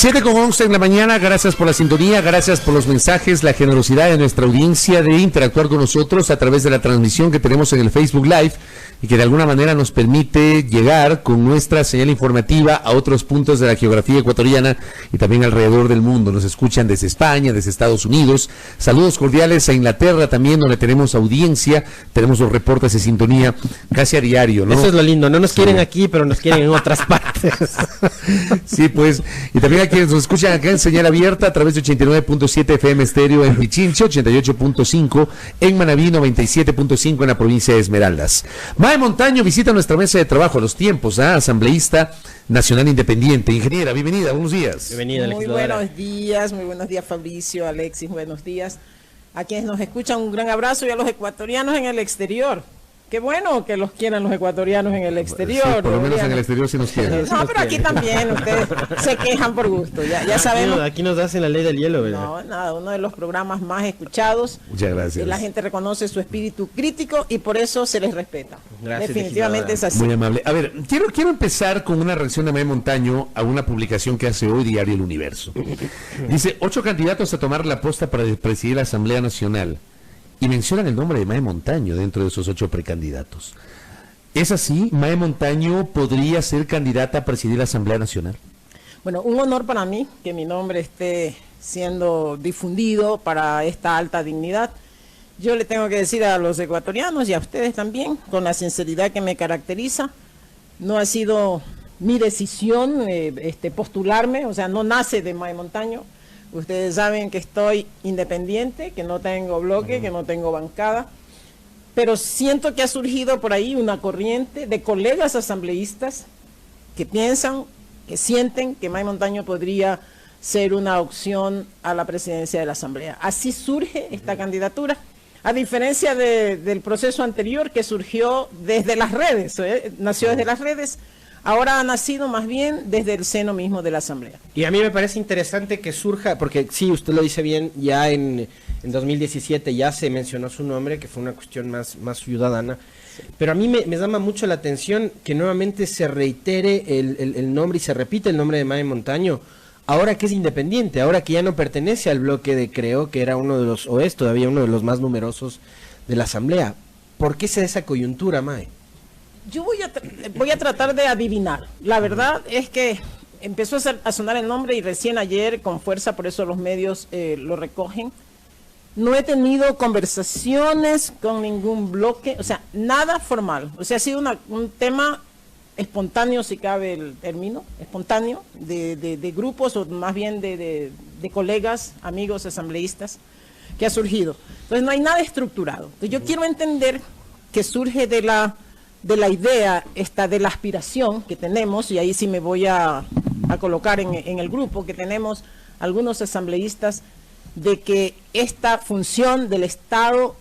7:11 en la mañana, gracias por la sintonía, gracias por los mensajes, la generosidad de nuestra audiencia de interactuar con nosotros a través de la transmisión que tenemos en el Facebook Live y que de alguna manera nos permite llegar con nuestra señal informativa a otros puntos de la geografía ecuatoriana y también alrededor del mundo. Nos escuchan desde España, desde Estados Unidos. Saludos cordiales a Inglaterra también, donde tenemos audiencia, tenemos los reportes de sintonía casi a diario, ¿no? Eso es lo lindo, no nos quieren aquí, pero nos quieren en otras partes. Sí, pues, y también a quienes nos escuchan acá en señal abierta a través de 89.7 FM estéreo en Pichincha, 88.5 en Manabí, 97.5 en la provincia de Esmeraldas. Mae Montaño visita nuestra mesa de trabajo a los tiempos, asambleísta nacional independiente. Ingeniera, bienvenida, buenos días. Bienvenida, muy buenos días Fabricio, Alexis, buenos días. A quienes nos escuchan un gran abrazo y a los ecuatorianos en el exterior. Qué bueno que los quieran los ecuatorianos en el exterior. Sí, por lo menos en el exterior sí nos quieren. No, pero aquí también ustedes se quejan por gusto, ya sabemos. Aquí nos hacen la ley del hielo, ¿verdad? No, nada, uno de los programas más escuchados. Muchas gracias. La gente reconoce su espíritu crítico y por eso se les respeta. Gracias, definitivamente es así. Muy amable. A ver, quiero empezar con una reacción de Mae Montaño a una publicación que hace hoy Diario El Universo. Dice, 8 candidatos a tomar la posta para presidir la Asamblea Nacional. Y mencionan el nombre de Mae Montaño dentro de esos 8 precandidatos. ¿Es así? ¿Mae Montaño podría ser candidata a presidir la Asamblea Nacional? Bueno, un honor para mí que mi nombre esté siendo difundido para esta alta dignidad. Yo le tengo que decir a los ecuatorianos y a ustedes también, con la sinceridad que me caracteriza, no ha sido mi decisión postularme, o sea, no nace de Mae Montaño. Ustedes saben que estoy independiente, que no tengo bloque, que no tengo bancada, pero siento que ha surgido por ahí una corriente de colegas asambleístas que piensan, que sienten que Mae Montaño podría ser una opción a la presidencia de la Asamblea. Así surge esta candidatura, a diferencia del proceso anterior que surgió desde las redes, nació desde las redes. Ahora ha nacido más bien desde el seno mismo de la Asamblea. Y a mí me parece interesante que surja, porque sí, usted lo dice bien, ya en 2017 ya se mencionó su nombre, que fue una cuestión más ciudadana, sí. Pero a mí me llama mucho la atención que nuevamente se reitere el nombre y se repite el nombre de Mae Montaño, ahora que es independiente, ahora que ya no pertenece al bloque de Creo, que era uno de los, o es todavía uno de los más numerosos de la Asamblea. ¿Por qué se da esa coyuntura, Mae? Yo voy a tratar de adivinar. La verdad es que empezó a sonar el nombre y recién ayer con fuerza, por eso los medios lo recogen. No he tenido conversaciones con ningún bloque, o sea, nada formal. O sea, ha sido un tema espontáneo, si cabe el término, espontáneo, de grupos o más bien de colegas, amigos, asambleístas, que ha surgido. Entonces no hay nada estructurado. Entonces yo quiero entender que surge de la idea, de la aspiración que tenemos, y ahí sí me voy a colocar en el grupo, que tenemos algunos asambleístas, de que esta función del Estado,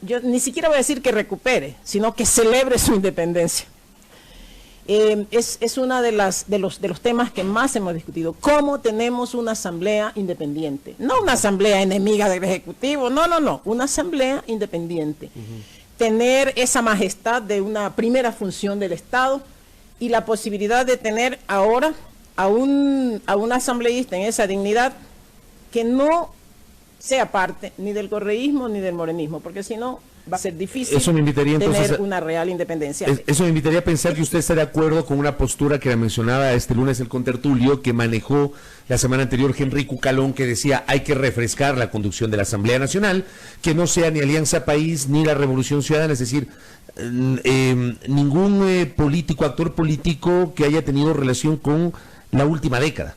yo ni siquiera voy a decir que recupere, sino que celebre su independencia. Es uno de los temas que más hemos discutido. ¿Cómo tenemos una asamblea independiente? No una asamblea enemiga del Ejecutivo, no, una asamblea independiente. Tener esa majestad de una primera función del Estado y la posibilidad de tener ahora a un asambleísta en esa dignidad que no sea parte ni del correísmo ni del morenismo, porque si no va a ser difícil tener una real independencia. Eso me invitaría a pensar que usted está de acuerdo con una postura que la mencionaba este lunes el contertulio, que manejó la semana anterior Henry Cucalón, que decía hay que refrescar la conducción de la Asamblea Nacional, que no sea ni Alianza País ni la Revolución Ciudadana, es decir, ningún actor político que haya tenido relación con la última década.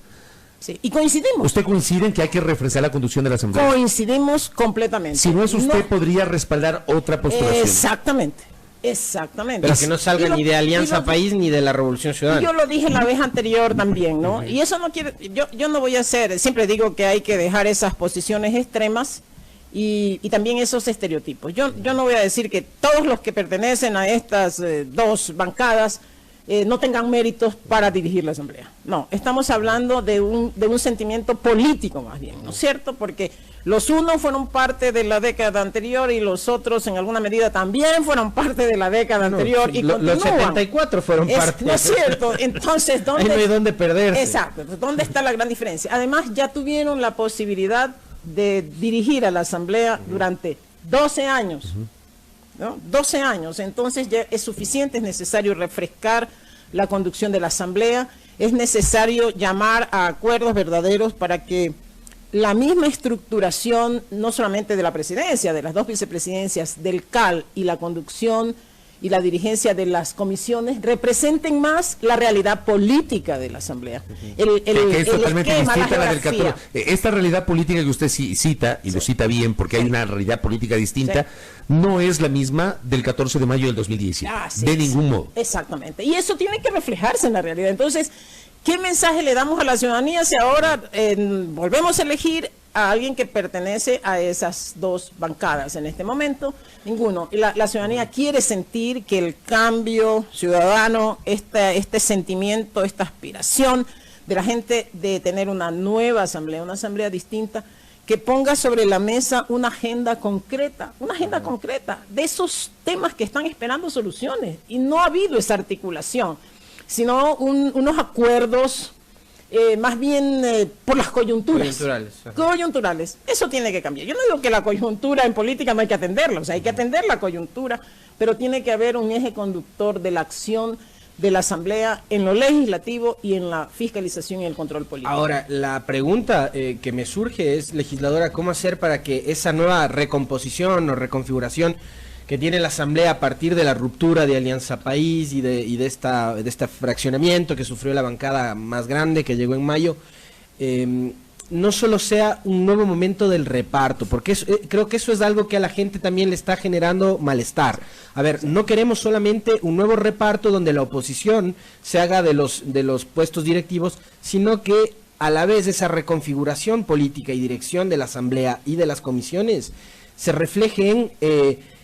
Sí, y coincidimos. ¿Usted coincide en que hay que refrescar la conducción de la Asamblea? Coincidimos completamente. Si no es usted, podría respaldar otra postulación. Exactamente. Pero que no salga ni de Alianza País ni de la Revolución Ciudadana. Yo lo dije la vez anterior también, ¿no? Y eso no quiere, yo no voy a hacer, siempre digo que hay que dejar esas posiciones extremas y también esos estereotipos. Yo no voy a decir que todos los que pertenecen a estas dos bancadas no tengan méritos para dirigir la Asamblea. No, estamos hablando de un sentimiento político más bien, ¿no es cierto? Porque los unos fueron parte de la década anterior y los otros en alguna medida también fueron parte de la década anterior y continúan. Los 74 fueron parte. ¿No es cierto? Entonces, ahí no hay dónde perderse. Exacto. ¿Dónde está la gran diferencia? Además, ya tuvieron la posibilidad de dirigir a la Asamblea durante 12 años. ¿No? 12 años, entonces ya es suficiente, es necesario refrescar la conducción de la Asamblea, es necesario llamar a acuerdos verdaderos para que la misma estructuración, no solamente de la presidencia, de las dos vicepresidencias, del CAL y la conducción y la dirigencia de las comisiones representen más la realidad política de la Asamblea. Que es totalmente distinta a la del 14. Esta realidad política que usted cita, y lo cita bien, porque hay una realidad política distinta, no es la misma del 14 de mayo del 2017. De ningún modo. Exactamente. Y eso tiene que reflejarse en la realidad. Entonces, ¿qué mensaje le damos a la ciudadanía si ahora volvemos a elegir a alguien que pertenece a esas dos bancadas en este momento? Ninguno. Y la ciudadanía quiere sentir que el cambio ciudadano, este sentimiento, esta aspiración de la gente de tener una nueva asamblea, una asamblea distinta, que ponga sobre la mesa una agenda concreta de esos temas que están esperando soluciones. Y no ha habido esa articulación, sino unos acuerdos más bien por las coyunturas. Coyunturales. Eso tiene que cambiar. Yo no digo que la coyuntura en política no hay que atenderla, o sea, hay que atender la coyuntura, pero tiene que haber un eje conductor de la acción de la Asamblea en lo legislativo y en la fiscalización y el control político. Ahora, la pregunta que me surge es, legisladora, ¿cómo hacer para que esa nueva recomposición o reconfiguración que tiene la Asamblea a partir de la ruptura de Alianza País y de este fraccionamiento que sufrió la bancada más grande que llegó en mayo, no solo sea un nuevo momento del reparto, porque creo que eso es algo que a la gente también le está generando malestar. A ver, no queremos solamente un nuevo reparto donde la oposición se haga de los puestos directivos, sino que a la vez esa reconfiguración política y dirección de la Asamblea y de las comisiones se refleje en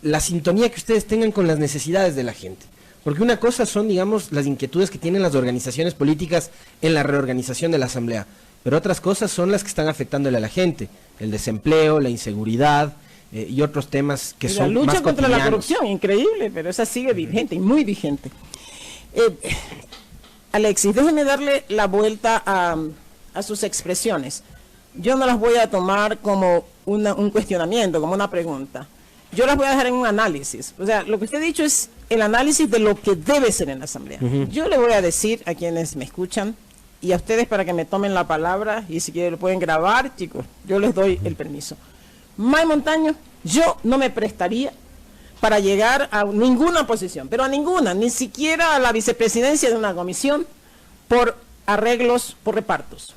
la sintonía que ustedes tengan con las necesidades de la gente. Porque una cosa son, digamos, las inquietudes que tienen las organizaciones políticas en la reorganización de la Asamblea, pero otras cosas son las que están afectándole a la gente, el desempleo, la inseguridad y otros temas que son más cotidianos. La lucha contra la corrupción, increíble, pero esa sigue vigente y muy vigente. Alexis, déjeme darle la vuelta a sus expresiones. Yo no las voy a tomar como un cuestionamiento, como una pregunta. Yo las voy a dejar en un análisis. O sea, lo que usted ha dicho es el análisis de lo que debe ser en la Asamblea. Yo le voy a decir a quienes me escuchan y a ustedes para que me tomen la palabra, y si quieren lo pueden grabar, chicos, yo les doy el permiso. May Montaño, yo no me prestaría para llegar a ninguna posición, pero a ninguna, ni siquiera a la vicepresidencia de una comisión por arreglos, por repartos.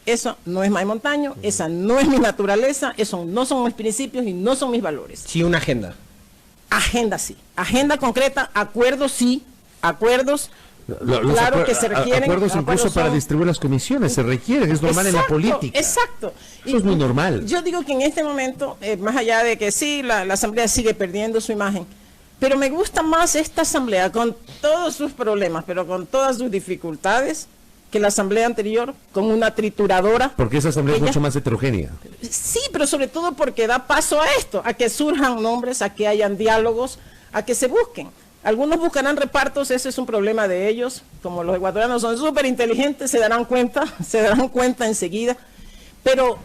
Eso no es May Montaño, esa no es mi naturaleza, eso no son mis principios y no son mis valores. Sí, una agenda. Agenda sí, agenda concreta, acuerdos sí, acuerdos. Claro que se requieren. Acuerdos incluso para distribuir las comisiones, se requieren, es normal en la política. Exacto. Eso es muy normal. Yo digo que en este momento, más allá de que sí, la Asamblea sigue perdiendo su imagen, pero me gusta más esta Asamblea con todos sus problemas, pero con todas sus dificultades, que la Asamblea anterior, con una trituradora. Porque esa Asamblea es mucho más heterogénea. Sí, pero sobre todo porque da paso a esto, a que surjan nombres, a que hayan diálogos, a que se busquen. Algunos buscarán repartos, ese es un problema de ellos, como los ecuatorianos son súper inteligentes, se darán cuenta enseguida, pero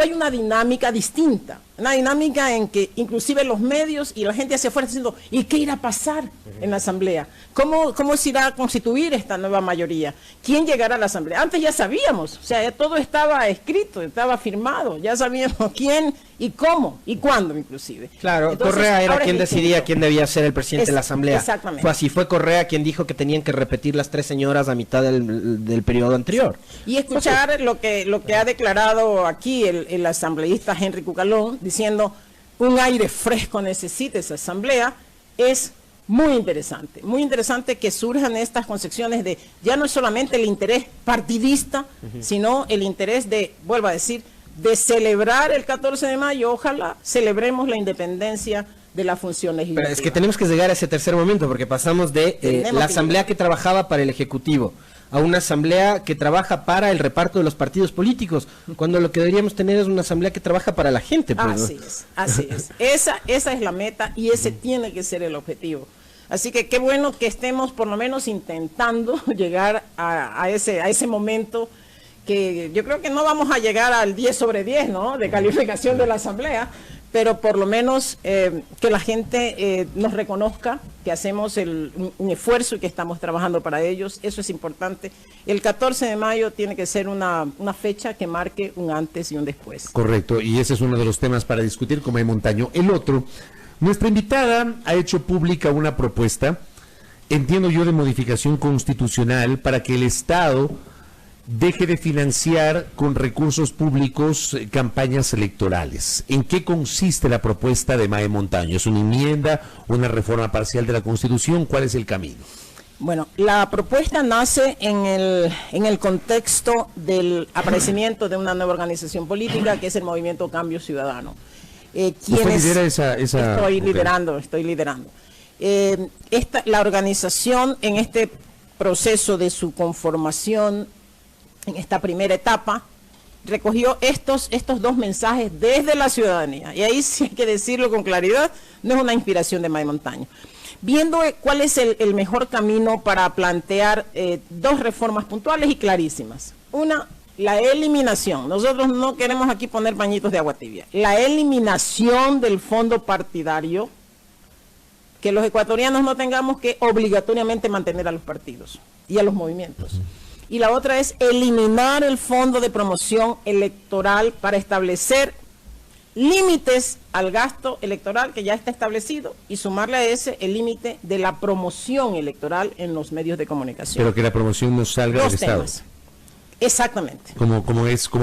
hay una dinámica distinta, una dinámica en que inclusive los medios y la gente hacia afuera diciendo, ¿y qué irá a pasar en la Asamblea? ¿Cómo se irá a constituir esta nueva mayoría? ¿Quién llegará a la Asamblea? Antes ya sabíamos, o sea, ya todo estaba escrito, estaba firmado, ya sabíamos quién y cómo y cuándo inclusive. Claro, entonces, Correa era quien decidía quién debía ser el presidente de la Asamblea. Exactamente. Fue así, fue Correa quien dijo que tenían que repetir las 3 señoras a mitad del periodo anterior. Y escuchar lo que ha declarado aquí el asambleísta Henry Cucalón, diciendo un aire fresco necesita esa Asamblea, es muy interesante que surjan estas concepciones de ya no es solamente el interés partidista, sino el interés de, vuelvo a decir, de celebrar el 14 de mayo, ojalá celebremos la independencia de la función Pero legislativa. es que tenemos que llegar a ese tercer momento, porque pasamos de la asamblea que trabajaba para el Ejecutivo a una asamblea que trabaja para el reparto de los partidos políticos, cuando lo que deberíamos tener es una asamblea que trabaja para la gente. Pues, ¿no? Así es, así es. Esa es la meta y ese tiene que ser el objetivo. Así que qué bueno que estemos por lo menos intentando llegar a ese momento, que yo creo que no vamos a llegar al 10 sobre 10, ¿no?, de calificación de la asamblea, pero por lo menos que la gente nos reconozca que hacemos un esfuerzo y que estamos trabajando para ellos. Eso es importante. El 14 de mayo tiene que ser una fecha que marque un antes y un después. Correcto, y ese es uno de los temas para discutir con May Montaño. El otro, nuestra invitada ha hecho pública una propuesta, entiendo yo, de modificación constitucional para que el Estado deje de financiar con recursos públicos campañas electorales. ¿En qué consiste la propuesta de May Montaño? ¿Es una enmienda, una reforma parcial de la Constitución? ¿Cuál es el camino? Bueno, la propuesta nace en el contexto del aparecimiento de una nueva organización política, que es el Movimiento Cambio Ciudadano. ¿Usted lidera esa? Estoy liderando. La organización, en este proceso de su conformación, en esta primera etapa, recogió estos dos mensajes desde la ciudadanía. Y ahí sí hay que decirlo con claridad, no es una inspiración de May Montaño. Viendo cuál es el mejor camino para plantear dos reformas puntuales y clarísimas. Una, la eliminación. Nosotros no queremos aquí poner pañitos de agua tibia. La eliminación del fondo partidario, que los ecuatorianos no tengamos que obligatoriamente mantener a los partidos y a los movimientos. Y la otra es eliminar el fondo de promoción electoral para establecer límites al gasto electoral que ya está establecido y sumarle a ese el límite de la promoción electoral en los medios de comunicación. Pero que la promoción no salga del Estado. Exactamente. Como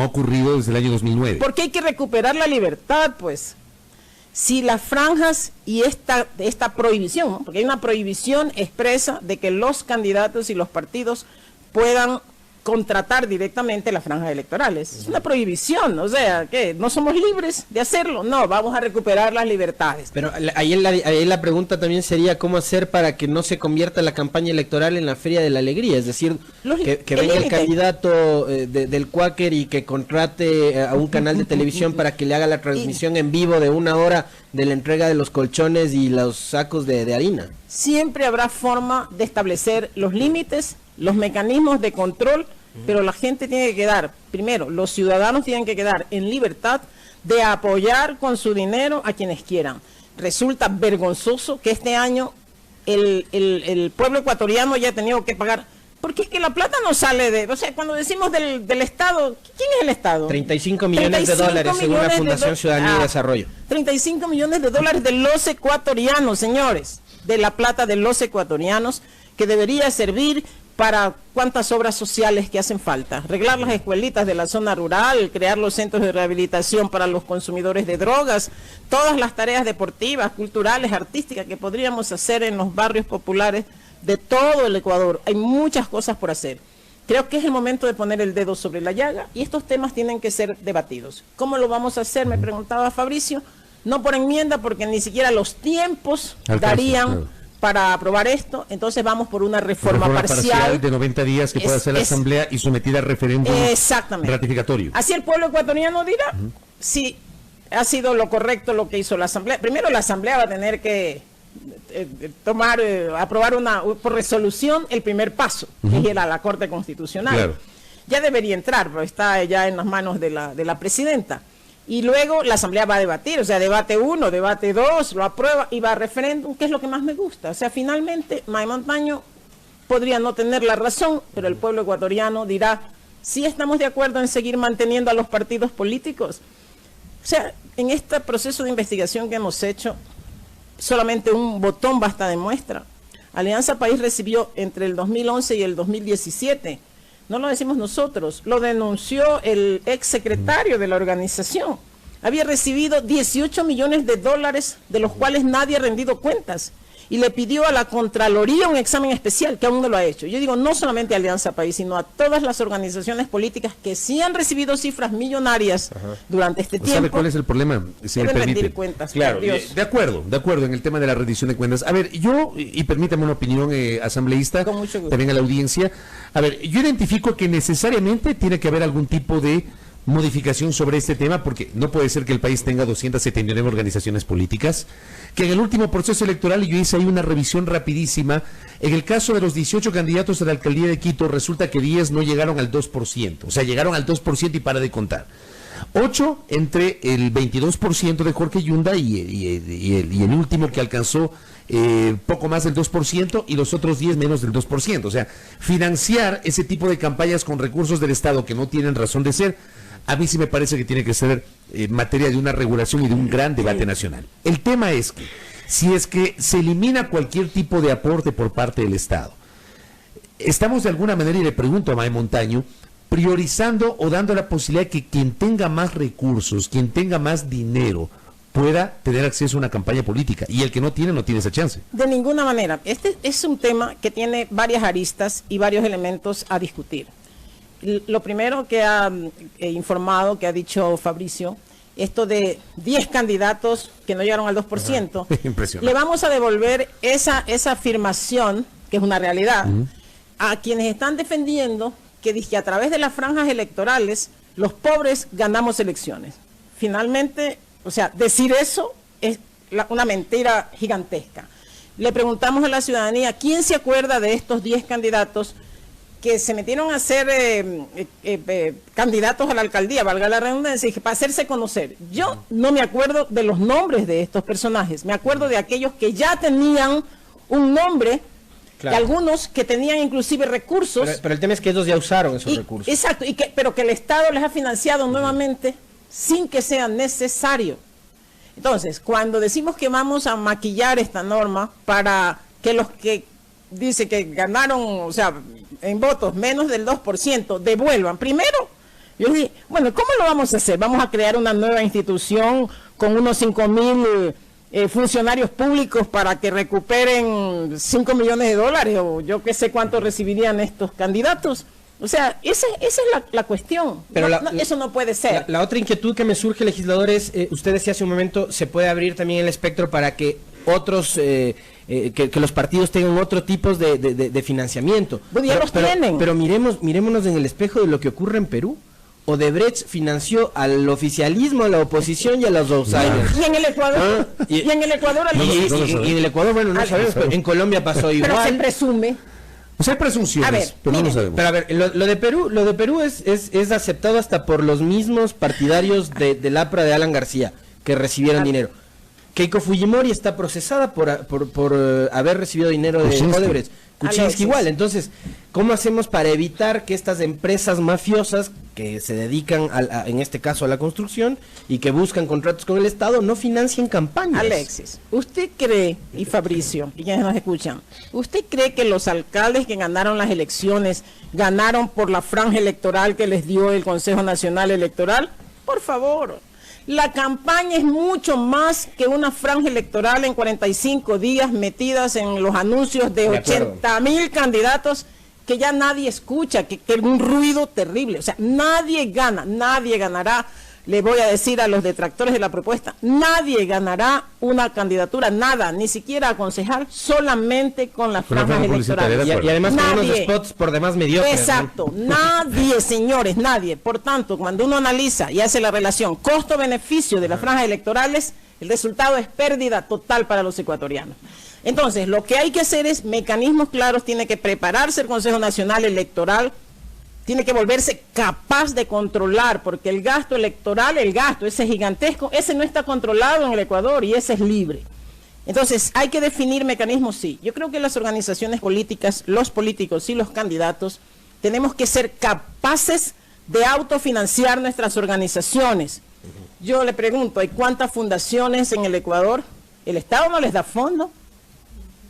ha ocurrido desde el año 2009. Porque hay que recuperar la libertad, pues. Si las franjas y esta prohibición, ¿no?, porque hay una prohibición expresa de que los candidatos y los partidos puedan contratar directamente las franjas electorales. Es una prohibición, o sea, ¿qué? ¿No somos libres de hacerlo? No, vamos a recuperar las libertades. Pero ahí la pregunta también sería cómo hacer para que no se convierta la campaña electoral en la Feria de la Alegría, es decir, que venga el candidato del Quaker y que contrate a un canal de televisión para que le haga la transmisión en vivo de 1 hora de la entrega de los colchones y los sacos de harina. Siempre habrá forma de establecer los límites, los mecanismos de control, pero la gente tiene que quedar, primero, los ciudadanos tienen que quedar en libertad de apoyar con su dinero a quienes quieran. Resulta vergonzoso que este año el pueblo ecuatoriano haya tenido que pagar, porque es que la plata no sale de, o sea, cuando decimos del Estado, ¿quién es el Estado? 35 millones de dólares según la Fundación Ciudadanía y Desarrollo. 35 millones de dólares de los ecuatorianos, señores, de la plata de los ecuatorianos, que debería servir para cuántas obras sociales que hacen falta, arreglar las escuelitas de la zona rural, crear los centros de rehabilitación para los consumidores de drogas, todas las tareas deportivas, culturales, artísticas que podríamos hacer en los barrios populares de todo el Ecuador. Hay muchas cosas por hacer. Creo que es el momento de poner el dedo sobre la llaga y estos temas tienen que ser debatidos. ¿Cómo lo vamos a hacer? Me preguntaba Fabricio. No por enmienda, porque ni siquiera los tiempos darían para aprobar esto. Entonces vamos por una reforma parcial de 90 días que pueda hacer la Asamblea y sometida a referéndum ratificatorio. Así el pueblo ecuatoriano dirá si ha sido lo correcto lo que hizo la Asamblea. Primero la Asamblea va a tener que aprobar por resolución el primer paso, que es ir a la Corte Constitucional. Claro. Ya debería entrar, pero está ya en las manos de la presidenta. Y luego la Asamblea va a debatir, o sea, debate 1, debate 2, lo aprueba y va a referéndum, que es lo que más me gusta. O sea, finalmente, May Montaño podría no tener la razón, pero el pueblo ecuatoriano dirá, sí estamos de acuerdo en seguir manteniendo a los partidos políticos. O sea, en este proceso de investigación que hemos hecho, solamente un botón basta de muestra. Alianza País recibió entre el 2011 y el 2017, no lo decimos nosotros, lo denunció el exsecretario de la organización. Había recibido 18 millones de dólares, de los cuales nadie ha rendido cuentas. y le pidió a la Contraloría un examen especial, que aún no lo ha hecho. Yo digo, no solamente a Alianza País, sino a todas las organizaciones políticas que sí han recibido cifras millonarias durante este tiempo. ¿Sabe cuál es el problema? Si me Deben permite. rendir cuentas, Claro, por Dios. de acuerdo en el tema de la rendición de cuentas. A ver, yo, y permítame una opinión asambleísta, Con mucho gusto. también a la audiencia. A ver, yo identifico que necesariamente tiene que haber algún tipo de modificación sobre este tema, porque no puede ser que el país tenga 279 organizaciones políticas, que en el último proceso electoral, y yo hice ahí una revisión rapidísima, en el caso de los 18 candidatos a la alcaldía de Quito, resulta que 10 no llegaron al 2%, o sea, llegaron al 2% y para de contar. 8 entre el 22% de Jorge Yunda y el último que alcanzó poco más del 2% y los otros 10 menos del 2%. O sea, financiar ese tipo de campañas con recursos del Estado que no tienen razón de ser, a mí sí me parece que tiene que ser materia de una regulación y de un gran debate nacional. El tema es que si es que se elimina cualquier tipo de aporte por parte del Estado, estamos de alguna manera, y le pregunto a Mae Montaño, priorizando o dando la posibilidad de que quien tenga más recursos, quien tenga más dinero, pueda tener acceso a una campaña política, y el que no tiene esa chance. De ninguna manera. Este es un tema que tiene varias aristas y varios elementos a discutir. Lo primero que ha informado, que ha dicho Fabricio, esto de 10 candidatos que no llegaron al 2%, Impresionante. le vamos a devolver esa afirmación, que es una realidad, a quienes están defendiendo que dice que a través de las franjas electorales los pobres ganamos elecciones. Finalmente, o sea, decir eso es una mentira gigantesca. Le preguntamos a la ciudadanía, ¿quién se acuerda de estos 10 candidatos que se metieron a ser candidatos a la alcaldía, valga la redundancia, para hacerse conocer? Yo no me acuerdo de los nombres de estos personajes, me acuerdo de aquellos que ya tenían un nombre. Claro. Y algunos que tenían inclusive recursos. Pero el tema es que ellos ya usaron esos recursos. Exacto, pero que el Estado les ha financiado nuevamente sin que sea necesario. Entonces, cuando decimos que vamos a maquillar esta norma para que los que dice que ganaron, o sea, en votos menos del 2%, devuelvan. Primero, yo dije, bueno, ¿cómo lo vamos a hacer? Vamos a crear una nueva institución con unos 5,000 funcionarios públicos para que recuperen 5 millones de dólares o yo qué sé cuánto recibirían estos candidatos. O sea, esa es la cuestión. Pero eso no puede ser. La otra inquietud que me surge, legislador, es, usted decía hace un momento, se puede abrir también el espectro para que otros, que los partidos tengan otro tipo de financiamiento. Pues ya los tienen. Pero mirémonos en el espejo de lo que ocurre en Perú. Odebrecht financió al oficialismo, a la oposición y a los outsiders. Y en el Ecuador, y en el Ecuador, y en el Ecuador, bueno, no sabemos, pero en Colombia pasó igual. Pero se presume. O sea, hay presunciones, A ver, pero no lo miren, sabemos. Pero a ver, lo de Perú es aceptado hasta por los mismos partidarios del APRA de Alan García, que recibieron dinero. Keiko Fujimori está procesada por haber recibido dinero de Kuczynski. Odebrecht. Kuczynski Alexis. igual. Entonces, ¿cómo hacemos para evitar que estas empresas mafiosas que se dedican, en este caso, a la construcción y que buscan contratos con el Estado, no financien campañas? Alexis, ¿usted cree, y Fabricio, y quienes nos escuchan, ¿usted cree que los alcaldes que ganaron las elecciones ganaron por la franja electoral que les dio el Consejo Nacional Electoral? Por favor. La campaña es mucho más que una franja electoral en 45 días metidas en los anuncios de 80,000 candidatos que ya nadie escucha, que un ruido terrible. O sea, nadie gana, nadie ganará. Le voy a decir a los detractores de la propuesta, nadie ganará una candidatura, nada, ni siquiera a concejal, solamente con las franjas electorales. Y además con unos Nadie. spots por demás mediocres. Exacto, nadie, señores, nadie. Por tanto, cuando uno analiza y hace la relación costo-beneficio de las franjas electorales, el resultado es pérdida total para los ecuatorianos. Entonces, lo que hay que hacer es mecanismos claros, tiene que prepararse el Consejo Nacional Electoral, tiene que volverse capaz de controlar, porque el gasto electoral, ese gigantesco, ese no está controlado en el Ecuador y ese es libre. Entonces, hay que definir mecanismos, sí. Yo creo que las organizaciones políticas, los políticos y los candidatos, tenemos que ser capaces de autofinanciar nuestras organizaciones. Yo le pregunto, ¿hay cuántas fundaciones en el Ecuador? ¿El Estado no les da fondo?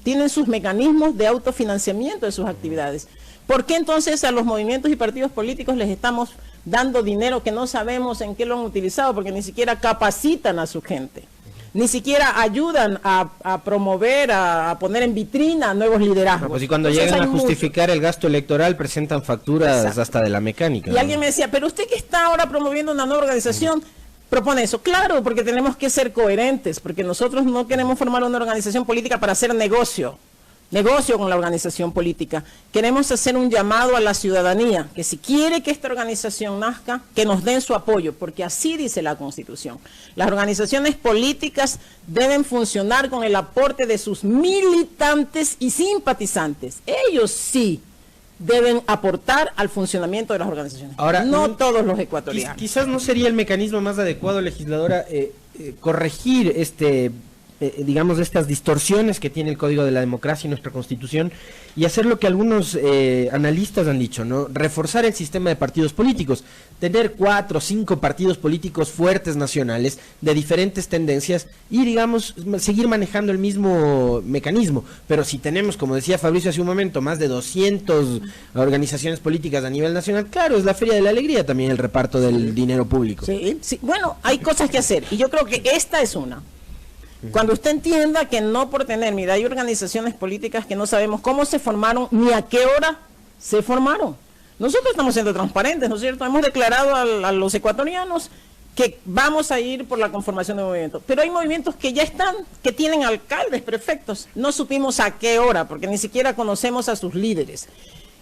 Tienen sus mecanismos de autofinanciamiento de sus actividades. ¿Por qué entonces a los movimientos y partidos políticos les estamos dando dinero que no sabemos en qué lo han utilizado? Porque ni siquiera capacitan a su gente. ni siquiera ayudan a promover, a poner en vitrina nuevos liderazgos. No, pues y cuando Entonces, llegan a hay justificar el gasto electoral presentan facturas Exacto. hasta de la mecánica. Y alguien me decía, pero usted que está ahora promoviendo una nueva organización, propone eso. Claro, porque tenemos que ser coherentes, porque nosotros no queremos formar una organización política para hacer negocio con la organización política. Queremos hacer un llamado a la ciudadanía, que si quiere que esta organización nazca, que nos den su apoyo, porque así dice la Constitución. Las organizaciones políticas deben funcionar con el aporte de sus militantes y simpatizantes. Ellos sí deben aportar al funcionamiento de las organizaciones. Ahora, no todos los ecuatorianos. Quizás no sería el mecanismo más adecuado, legisladora, corregir digamos, estas distorsiones que tiene el Código de la Democracia y nuestra Constitución, y hacer lo que algunos analistas han dicho, ¿no? Reforzar el sistema de partidos políticos, tener 4 o 5 partidos políticos fuertes nacionales de diferentes tendencias y, digamos, seguir manejando el mismo mecanismo. Pero si tenemos, como decía Fabricio hace un momento, más de 200 organizaciones políticas a nivel nacional, claro, es la Feria de la Alegría también el reparto del dinero público. Sí, sí. Bueno, hay cosas que hacer y yo creo que esta es una. Cuando usted entienda que no por tener, mira, hay organizaciones políticas que no sabemos cómo se formaron ni a qué hora se formaron. Nosotros estamos siendo transparentes, ¿no es cierto? Hemos declarado a los ecuatorianos que vamos a ir por la conformación de movimientos. Pero hay movimientos que ya están, que tienen alcaldes, prefectos. No supimos a qué hora, porque ni siquiera conocemos a sus líderes.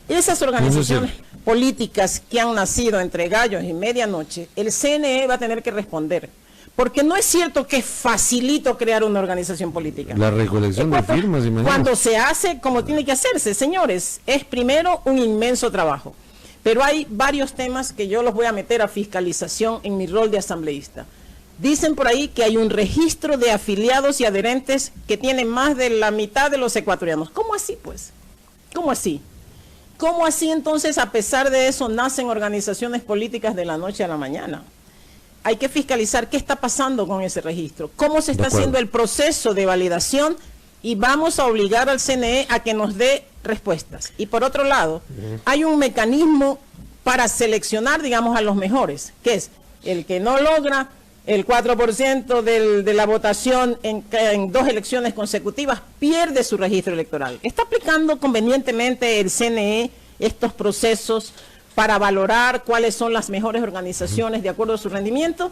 Esas organizaciones políticas que han nacido entre gallos y medianoche, el CNE va a tener que responder. Porque no es cierto que es facilito crear una organización política. La recolección de firmas, imagínate. Cuando se hace como tiene que hacerse, señores, es primero un inmenso trabajo. Pero hay varios temas que yo los voy a meter a fiscalización en mi rol de asambleísta. Dicen por ahí que hay un registro de afiliados y adherentes que tiene más de la mitad de los ecuatorianos. ¿Cómo así, pues? ¿Cómo así? ¿Cómo así entonces, a pesar de eso, nacen organizaciones políticas de la noche a la mañana? Hay que fiscalizar qué está pasando con ese registro, cómo se está haciendo el proceso de validación y vamos a obligar al CNE a que nos dé respuestas. Y por otro lado, hay un mecanismo para seleccionar, digamos, a los mejores, que es el que no logra el 4% de la votación en 2 elecciones consecutivas, pierde su registro electoral. ¿Está aplicando convenientemente el CNE estos procesos para valorar cuáles son las mejores organizaciones de acuerdo a su rendimiento?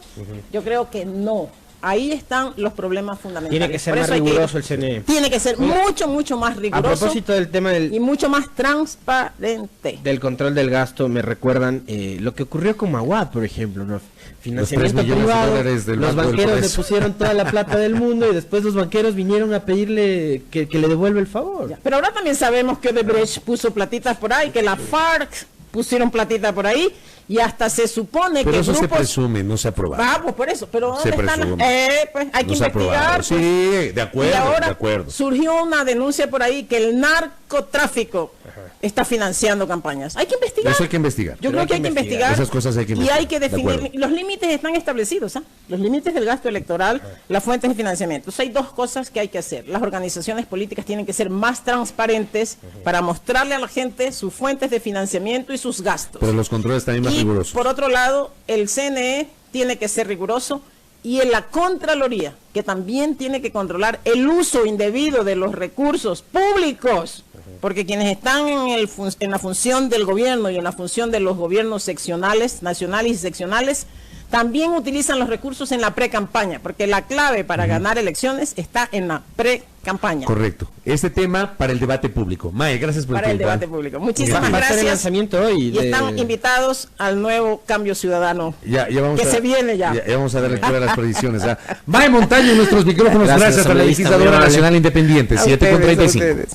Yo creo que no. Ahí están los problemas fundamentales. Tiene que ser más riguroso el CNE. Tiene que ser mucho más riguroso. A propósito del tema y mucho más transparente. Del control del gasto, me recuerdan lo que ocurrió con Maguad, por ejemplo, ¿no? Financiamiento privado, los banqueros le pusieron toda la plata del mundo y después los banqueros vinieron a pedirle que le devuelva el favor. Ya, pero ahora también sabemos que Odebrecht puso platitas por ahí, que la FARC pusieron platita por ahí y hasta se supone pero que eso grupos... se presume, no se ha aprobado. Vamos, por eso, pero ¿dónde Se están? presume. Pues hay que No se ha investigar. aprobado. Pues. Sí, de acuerdo, Y ahora de acuerdo. surgió una denuncia por ahí que el narcotráfico está financiando campañas. Hay que investigar. Eso hay que investigar. Yo creo que hay que investigar. Esas cosas hay que Y investigar. hay que De definir. acuerdo. Los límites están establecidos, ¿ah? Los límites del gasto electoral, las fuentes de financiamiento. Hay 2 cosas que hay que hacer. Las organizaciones políticas tienen que ser más transparentes para mostrarle a la gente sus fuentes de financiamiento y sus gastos. Pero los controles también más Y rigurosos. por otro lado, el CNE tiene que ser riguroso y en la Contraloría, que también tiene que controlar el uso indebido de los recursos públicos, porque quienes están en la función del gobierno y en la función de los gobiernos seccionales, nacionales y seccionales, también utilizan los recursos en la pre-campaña, porque la clave para ganar elecciones está en la pre-campaña. Correcto. Este tema para el debate público. Mae, gracias por Para el tiempo, debate ¿eh? público. Muchísimas Va a ser el gracias. lanzamiento hoy. Y están invitados al nuevo Cambio Ciudadano. Ya vamos que se viene ya. Ya vamos a dar lectura a las predicciones. ¿Ah? Mae Montaño en nuestros micrófonos. Gracias, Gracias a la asambleísta, legisladora muy amable. nacional independiente. A 7:35. ustedes.